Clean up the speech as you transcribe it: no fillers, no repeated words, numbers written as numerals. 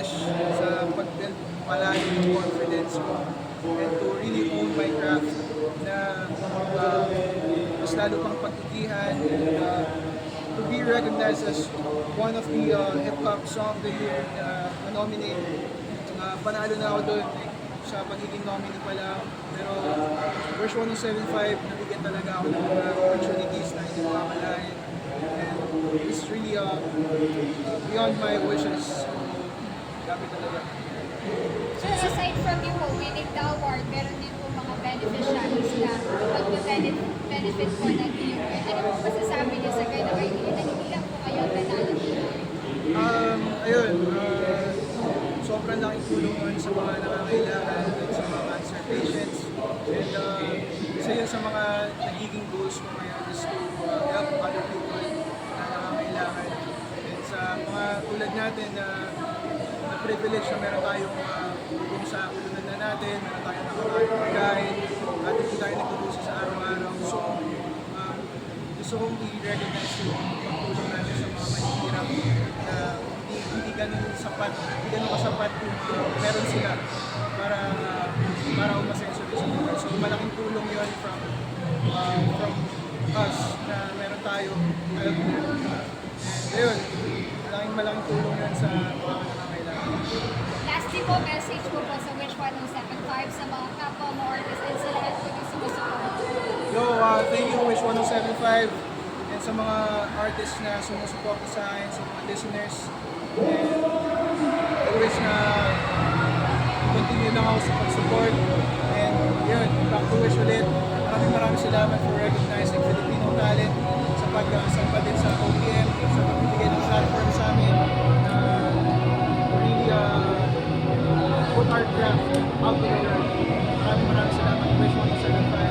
push sa pag-build palagi ng confidence ko and to really own my craft na mas lalo pang pagtitihan and to be recognized as one of the hip-hop song of the year na nominate. Panalo na ako doon sa pagiging nominee pa lang. Pero Wish 1075, nabigyan talaga ako ng mga opportunities na hindi ko akalain. And it's really beyond my wishes. So, grabe talaga. So aside from you po winning the award, meron din po mga beneficiaries na magbe-benefit po ng award. Ano po masasabi niyo sa ganun? Ay, hindi lang po kayo nanalo. Ayun, sobrang laking tulong nun sa mga nangangailangan at sa mga cancer patients. And isa yun sa mga nagiging goals ko ngayon is to help other people na nangangailangan. And sa mga tulad natin na privilege na meron tayong kung sa ulunan na natin, meron tayong nakakain pagkain, at hindi tayo nagtutuso sa araw-araw. So, gusto kong i-recognize yung pagtulong natin sa mga mahihirap na hindi ganun kasapat kung meron sila para umasenso rin sa buhay. So malaking tulong yun from us na meron tayo. And ayun, malaking tulong yun sa mga nangangailangan. Lastly po, message po sa Wish 1075 sa mga kapwa mo artists and sa lahat po yung sumusuporta. Yo, thank you Wish 1075 and sa mga artists na sumusuporta sa akin, sa mga listeners. And I wish na continue lang ako sa pag-support. And yun, back to Wish ulit. Maraming salamat for recognizing Filipino talent sa pag-sampa din sa OPM, sa pagbibigay ng platform sa amin na really put our craft out to the world. Maraming salamat Wish 175.